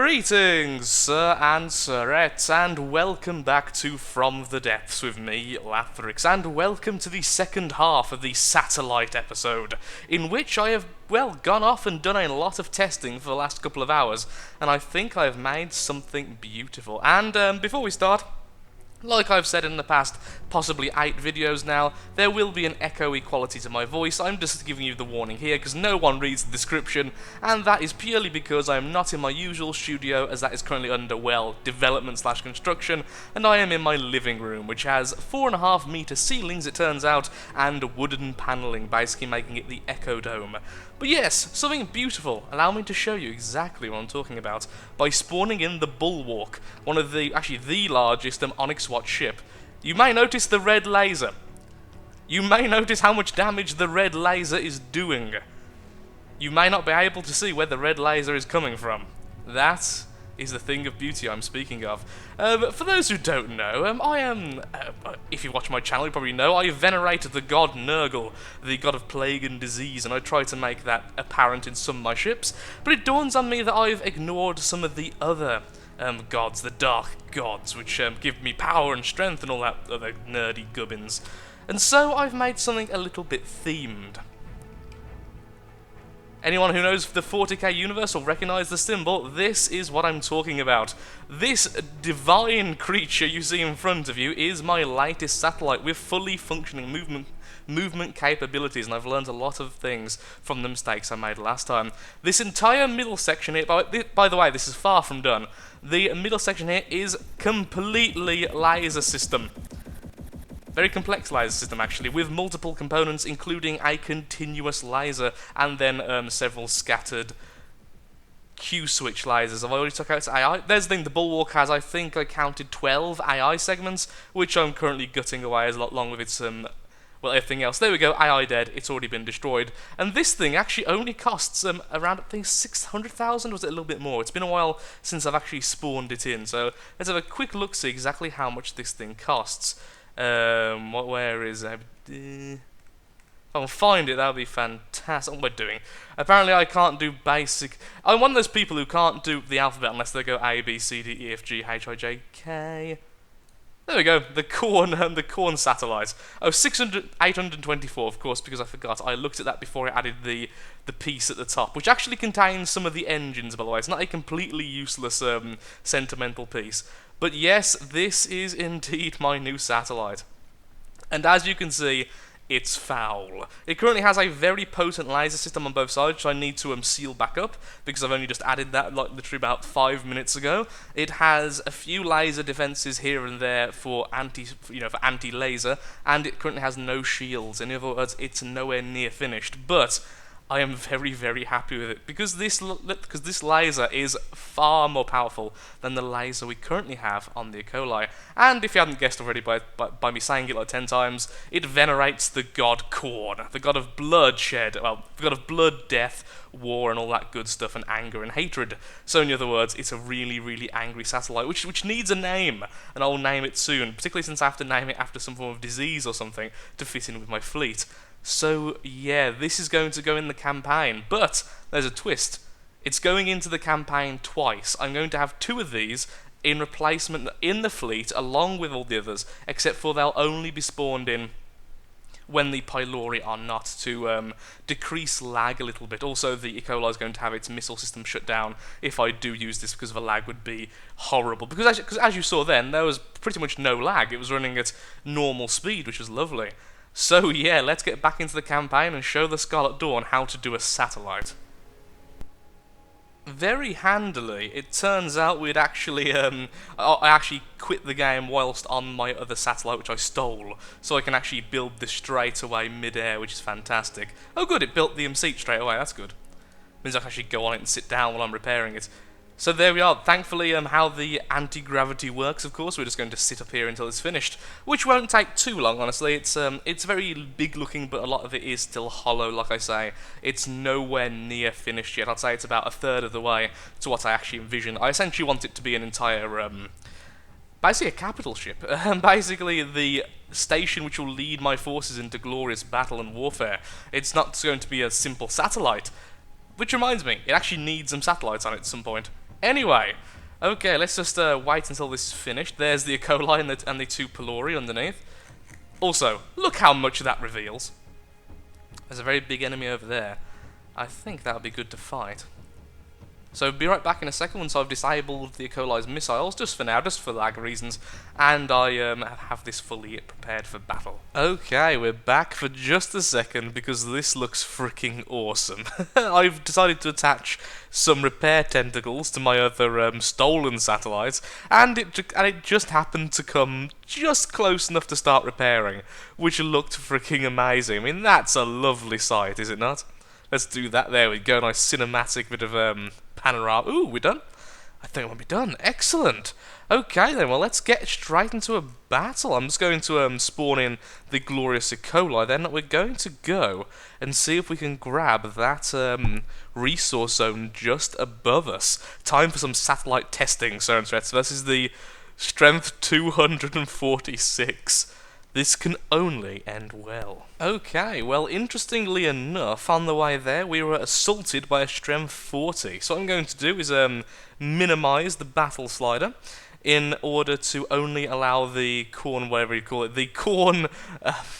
Greetings, sir and sirettes, and welcome back to From the Depths with me, Lathrix, and welcome to the second half of the Satellite episode, in which I have, gone off and done a lot of testing for the last couple of hours, and I think I've made something beautiful. And before we start, like I've said in the past, possibly 8 videos now, there will be an echoey quality to my voice. I'm just giving you the warning here because no one reads the description, and that is purely because I am not in my usual studio, as that is currently under, development/construction, and I am in my living room, which has 4.5 meter ceilings, it turns out, and wooden panelling, basically making it the Echo Dome. But yes, something beautiful. Allow me to show you exactly what I'm talking about by spawning in the Bulwark, one of the, actually the largest Onyx Watch ship. You may notice the red laser. You may notice how much damage the red laser is doing. You may not be able to see where the red laser is coming from. That is the thing of beauty I'm speaking of. For those who don't know, I am, if you watch my channel you probably know, I venerate the god Nurgle, the god of plague and disease, and I try to make that apparent in some of my ships, but it dawns on me that I've ignored some of the other gods, the dark gods, which give me power and strength and all that other nerdy gubbins. And so I've made something a little bit themed. Anyone who knows the 40k universe will recognise the symbol. This is what I'm talking about. This divine creature you see in front of you is my latest satellite with fully functioning movement capabilities, and I've learned a lot of things from the mistakes I made last time. This entire middle section here, by the way, this is far from done. The middle section here is completely laser system. Very complex laser system, actually, with multiple components, including a continuous laser, and then several scattered Q-switch lasers. I've already took out AI. There's the thing, the Bulwark has, I think I counted 12 AI segments, which I'm currently gutting away along with its, everything else. There we go, AI dead, it's already been destroyed. And this thing actually only costs around, I think, 600,000, was it a little bit more? It's been a while since I've actually spawned it in, so let's have a quick look, see exactly how much this thing costs. Where is it? If I can find it, that would be fantastic. What am I doing? Apparently I can't do basic... I'm one of those people who can't do the alphabet unless they go A, B, C, D, E, F, G, H, I, J, K... There we go, the Khorne satellite. Oh, 824, of course, because I forgot. I looked at that before I added the piece at the top, which actually contains some of the engines, by the way. It's not a completely useless, sentimental piece. But yes, this is indeed my new satellite. And as you can see, it's foul. It currently has a very potent laser system on both sides, which I need to seal back up, because I've only just added that literally about 5 minutes ago. It has a few laser defenses here and there for anti-laser, and it currently has no shields. In other words, it's nowhere near finished. But I am very, very happy with it, because this laser is far more powerful than the laser we currently have on the Ecoli. And if you hadn't guessed already by me saying it like 10 times, it venerates the god Khorne, the god of bloodshed, the god of blood, death, war, and all that good stuff, and anger and hatred. So in other words, it's a really, really angry satellite, which needs a name, and I'll name it soon, particularly since I have to name it after some form of disease or something to fit in with my fleet. So, yeah, this is going to go in the campaign, but there's a twist. It's going into the campaign twice. I'm going to have 2 of these in replacement in the fleet, along with all the others, except for they'll only be spawned in when the pylori are not, to decrease lag a little bit. Also, the Ecoli is going to have its missile system shut down if I do use this, because the lag would be horrible. Because as you saw then, there was pretty much no lag. It was running at normal speed, which was lovely. So yeah, let's get back into the campaign and show the Scarlet Dawn how to do a satellite. Very handily, it turns out we'd actually, I actually quit the game whilst on my other satellite, which I stole, so I can actually build this straight away mid-air, which is fantastic. Oh good, it built the seat straight away, that's good. Means I can actually go on it and sit down while I'm repairing it. So there we are. Thankfully, how the anti-gravity works, of course, we're just going to sit up here until it's finished, which won't take too long, honestly. It's very big-looking, but a lot of it is still hollow, like I say. It's nowhere near finished yet. I'd say it's about 1/3 of the way to what I actually envision. I essentially want it to be an entire, basically a capital ship. Basically the station which will lead my forces into glorious battle and warfare. It's not going to be a simple satellite. Which reminds me, it actually needs some satellites on it at some point. Anyway, okay, let's just wait until this is finished. There's the E. coli and the 2 pylori underneath. Also, look how much that reveals. There's a very big enemy over there. I think that would be good to fight. So be right back in a second once I've disabled the E. coli's missiles, just for now, just for lag reasons, and I have this fully prepared for battle. Okay, we're back for just a second because this looks freaking awesome. I've decided to attach some repair tentacles to my other stolen satellites, and it just happened to come just close enough to start repairing, which looked freaking amazing. I mean, that's a lovely sight, is it not? Let's do that. There we go. Nice cinematic bit of panorama. Ooh, we're done? I think we'll be done. Excellent. Okay then, well let's get straight into a battle. I'm just going to spawn in the glorious E. coli, then we're going to go and see if we can grab that resource zone just above us. Time for some satellite testing, Certain Threats. This is the strength 246. This can only end well. Okay, well, interestingly enough, on the way there, we were assaulted by a strength 40. So what I'm going to do is minimize the battle slider in order to only allow the Khorne, whatever you call it, the Khorne...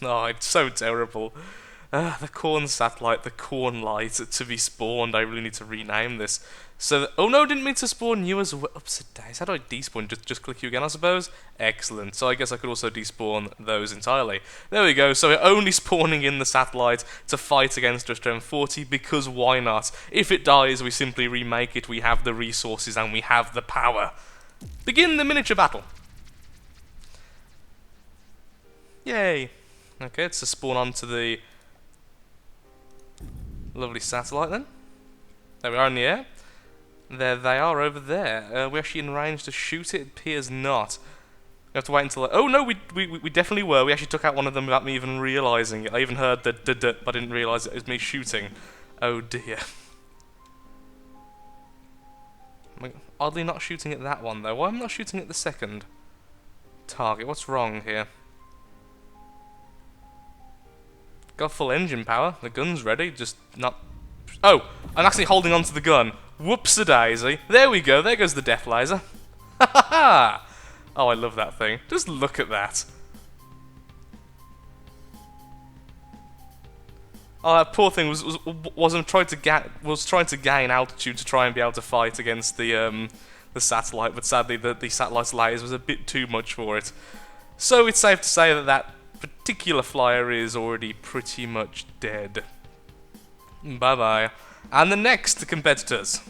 oh, it's so terrible. The Khorne satellite, the Khorne light, to be spawned. I really need to rename this. So, oh no, didn't mean to spawn you as well. Oops, days. How do I despawn? Just click you again, I suppose? Excellent. So I guess I could also despawn those entirely. There we go. So we're only spawning in the satellite to fight against a strength 40, because why not? If it dies, we simply remake it. We have the resources and we have the power. Begin the miniature battle. Yay. Okay, let's just spawn onto the lovely satellite then. There we are in the air. There they are over there. We're actually in range to shoot it? It appears not. We have to wait until... Oh no, we definitely were. We actually took out one of them without me even realising it. I even heard the but I didn't realise it was me shooting. Oh dear. I'm oddly not shooting at that one though. Why am I not shooting at the second target? What's wrong here? Got full engine power. The gun's ready, just not... Oh! I'm actually holding onto the gun. Whoops-a-daisy. There we go. There goes the death laser. Ha ha ha! Oh, I love that thing. Just look at that. Oh, that poor thing was trying to gain altitude to try and be able to fight against the satellite, but sadly the satellite's lasers was a bit too much for it. So it's safe to say that that particular flyer is already pretty much dead. Bye-bye. And the next competitors.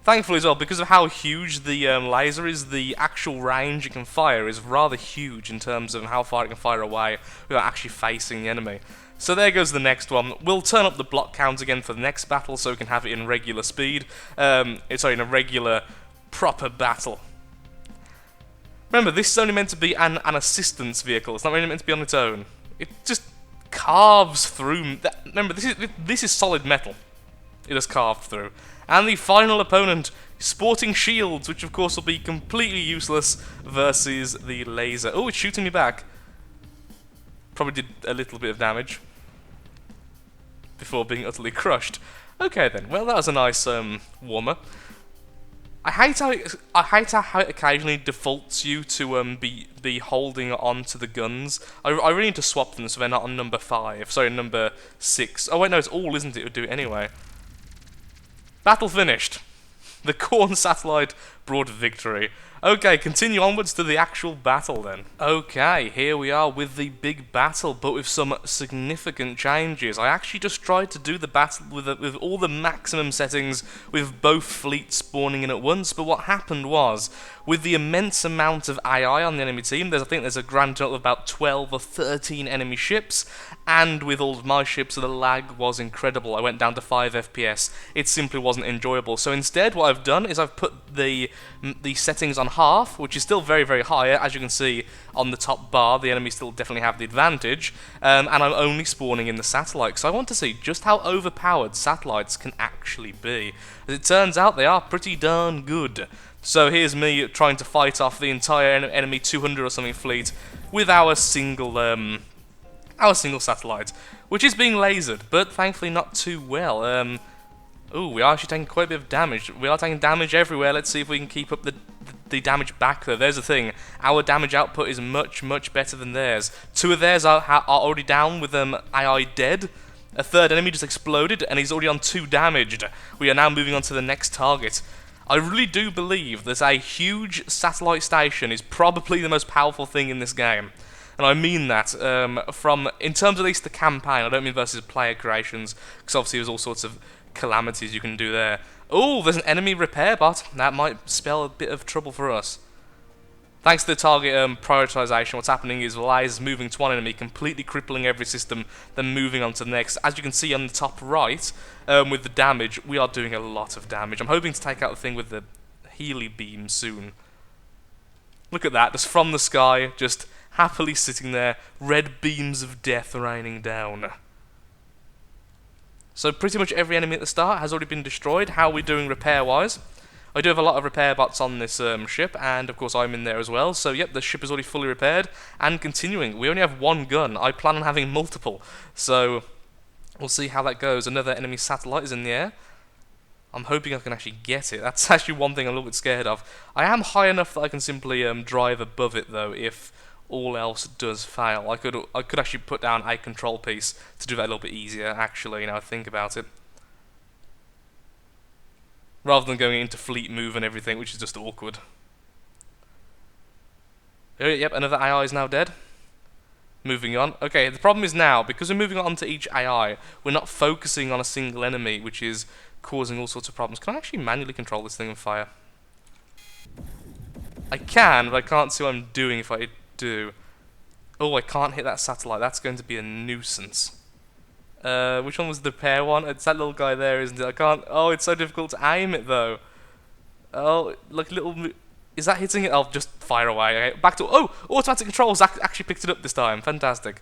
Thankfully as well, because of how huge the laser is, the actual range it can fire is rather huge in terms of how far it can fire away without actually facing the enemy. So there goes the next one. We'll turn up the block count again for the next battle so we can have it in regular speed. Sorry, in a regular, proper battle. Remember, this is only meant to be an assistance vehicle. It's not really meant to be on its own. It just carves through. Remember, this is solid metal. It has carved through. And the final opponent, sporting shields, which of course will be completely useless versus the laser. Oh, it's shooting me back. Probably did a little bit of damage before being utterly crushed. Okay then. Well, that was a nice warmer. I hate how it occasionally defaults you to be holding on to the guns. I really need to swap them so they're not on number 5. Sorry, number 6. Oh wait, no, it's all, isn't it? It would do it anyway. Battle finished. The Khorne satellite brought victory. Okay, continue onwards to the actual battle then. Okay, here we are with the big battle, but with some significant changes. I actually just tried to do the battle with all the maximum settings, with both fleets spawning in at once, but what happened was, with the immense amount of AI on the enemy team, I think there's a grand total of about 12 or 13 enemy ships, and with all of my ships, the lag was incredible. I went down to 5 FPS. It simply wasn't enjoyable. So instead, what I've done is I've put the settings on half, which is still very, very high. As you can see on the top bar, the enemies still definitely have the advantage, and I'm only spawning in the satellite, so I want to see just how overpowered satellites can actually be. As it turns out, they are pretty darn good. So here's me trying to fight off the entire enemy 200 or something fleet with our single satellite, which is being lasered, but thankfully not too well. Ooh, we are actually taking quite a bit of damage. We are taking damage everywhere. Let's see if we can keep up the damage back, though. There's the thing. Our damage output is much, much better than theirs. 2 of theirs are already down with AI dead. A third enemy just exploded, and he's already on 2 damaged. We are now moving on to the next target. I really do believe that a huge satellite station is probably the most powerful thing in this game. And I mean that, in terms of at least the campaign. I don't mean versus player creations, because obviously there's all sorts of calamities you can do there. Oh, there's an enemy repair bot. That might spell a bit of trouble for us. Thanks to the target prioritization, what's happening is lasers moving to one enemy, completely crippling every system, then moving on to the next. As you can see on the top right, with the damage, we are doing a lot of damage. I'm hoping to take out the thing with the Healy beam soon. Look at that, just from the sky, just happily sitting there, red beams of death raining down. So pretty much every enemy at the start has already been destroyed. How are we doing repair-wise? I do have a lot of repair bots on this ship, and of course I'm in there as well. So yep, the ship is already fully repaired, and continuing. We only have 1 gun. I plan on having multiple. So we'll see how that goes. Another enemy satellite is in the air. I'm hoping I can actually get it. That's actually one thing I'm a little bit scared of. I am high enough that I can simply drive above it, though, if all else does fail. I could actually put down a control piece to do that a little bit easier, actually, now I think about it. Rather than going into fleet move and everything, which is just awkward. Oh, yep, another AI is now dead. Moving on. Okay, the problem is now, because we're moving on to each AI, we're not focusing on a single enemy, which is causing all sorts of problems. Can I actually manually control this thing and fire? I can, but I can't see what I'm doing if I do. Oh, I can't hit that satellite. That's going to be a nuisance. Which one was the repair one? It's that little guy there, isn't it? I can't... Oh, it's so difficult to aim it, though. Oh, like little... Is that hitting it? I'll just fire away. Okay, back to... Oh! Automatic controls actually picked it up this time. Fantastic.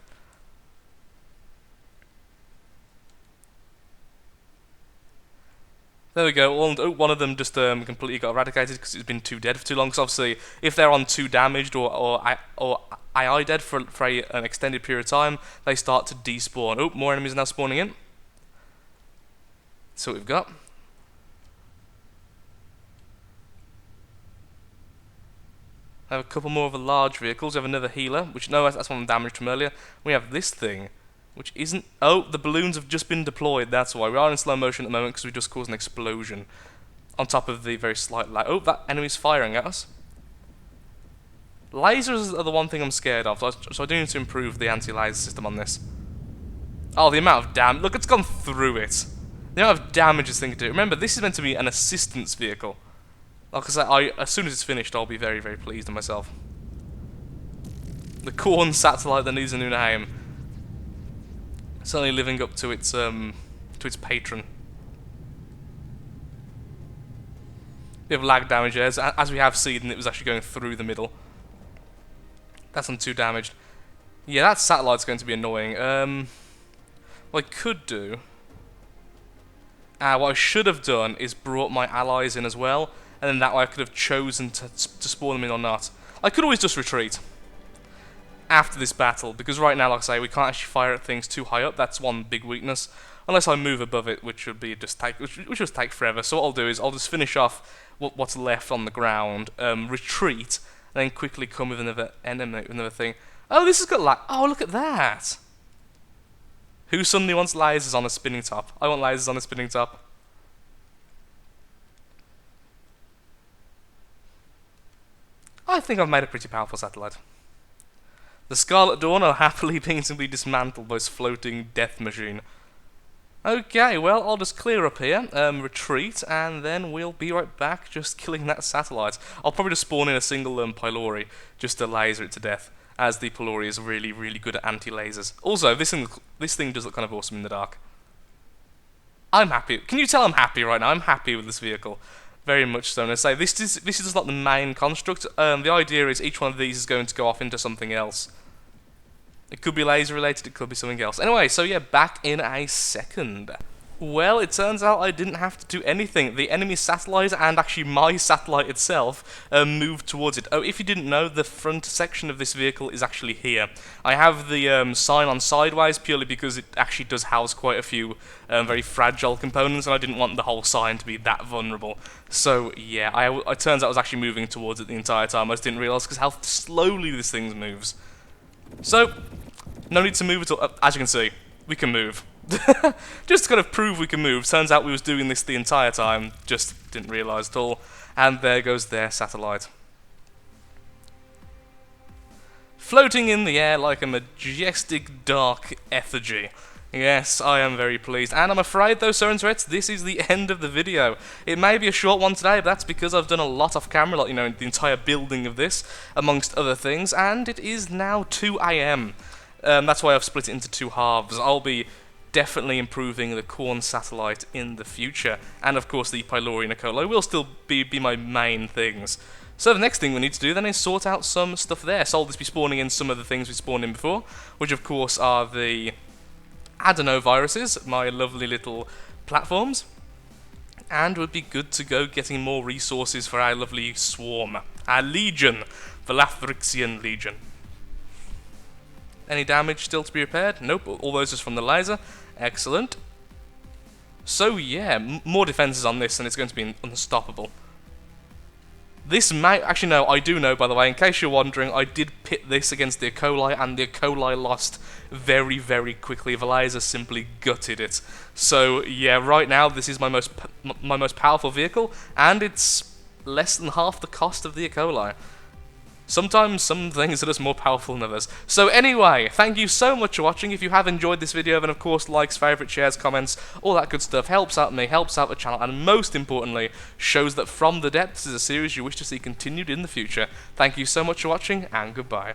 There we go. Oh, one of them just completely got eradicated because it's been too dead for too long. So obviously, if they're on 2 damaged or AI dead for an extended period of time, they start to despawn. Oh, more enemies are now spawning in. So what we've got. I have a couple more of the large vehicles. We have another healer, which no, that's one damaged from earlier. We have this thing, which isn't... Oh, the balloons have just been deployed, that's why. We are in slow motion at the moment because we just caused an explosion on top of the very slight lag. Oh, that enemy's firing at us. Lasers are the one thing I'm scared of, so I do need to improve the anti-laser system on this. Oh, the amount of damage. Look, it's gone through it. The amount of damage this thing can do. Remember, this is meant to be an assistance vehicle. Like I said, as soon as it's finished, I'll be very, very pleased with myself. The Khorne satellite that needs a new name. Certainly living up to its patron. We have lag damage there, as we have seen, it was actually going through the middle. That's on 2 damaged. Yeah, that satellite's going to be annoying. What I could do... what I should have done is brought my allies in as well, and then that way I could have chosen to spawn them in or not. I could always just retreat after this battle, because right now, like I say, we can't actually fire at things too high up. That's one big weakness. Unless I move above it, which would be which would take forever. So what I'll do is I'll just finish off what's left on the ground, retreat, and then quickly come with another enemy, another thing. Oh, this has got like... Oh, look at that! Who suddenly wants lasers on a spinning top? I want lasers on a spinning top. I think I've made a pretty powerful satellite. The Scarlet Dawn are happily being simply dismantled by this floating death machine. Okay, well, I'll just clear up here, retreat, and then we'll be right back just killing that satellite. I'll probably just spawn in a single Pylori just to laser it to death, as the Pylori is really, really good at anti-lasers. Also, this thing does look kind of awesome in the dark. I'm happy. Can you tell I'm happy right now? I'm happy with this vehicle. Very much so. And I say, this is just not the main construct. The idea is each one of these is going to go off into something else. It could be laser related, it could be something else. Anyway, so yeah, back in a second. Well, it turns out I didn't have to do anything. The enemy satellite and actually my satellite itself moved towards it. Oh, if you didn't know, the front section of this vehicle is actually here. I have the sign on sideways purely because it actually does house quite a few very fragile components, and I didn't want the whole sign to be that vulnerable. So, yeah, it turns out I was actually moving towards it the entire time. I just didn't realise because how slowly this thing moves. So, no need to move at all. As you can see, we can move. Just to kind of prove we can move. Turns out we was doing this the entire time, just didn't realise at all. And there goes their satellite. Floating in the air like a majestic dark effigy. Yes, I am very pleased. And I'm afraid though, Sir and Threats, this is the end of the video. It may be a short one today, but that's because I've done a lot off camera, like, you know, the entire building of this, amongst other things, and it is now 2 AM. That's why I've split it into two halves. I'll be definitely improving the Khorne satellite in the future, and of course the Pylori and Ecoli will still be my main things. So the next thing we need to do then is sort out some stuff there. So I'll just be spawning in some of the things we spawned in before, which of course are the adenoviruses, my lovely little platforms, and would be good to go getting more resources for our lovely swarm, our legion, the Lathrixian Legion. Any damage still to be repaired? Nope, all those just from the laser. Excellent. So yeah, more defenses on this and it's going to be unstoppable. This may... Actually no, I do know, by the way, in case you're wondering, I did pit this against the Ecoli, and the Ecoli lost very, very quickly. The laser simply gutted it. So yeah, right now this is my most powerful vehicle, and it's less than half the cost of the Ecoli. Sometimes some things are just more powerful than others. So anyway, thank you so much for watching. If you have enjoyed this video, then of course likes, favourites, shares, comments, all that good stuff helps out me, helps out the channel, and most importantly, shows that From the Depths is a series you wish to see continued in the future. Thank you so much for watching, and goodbye.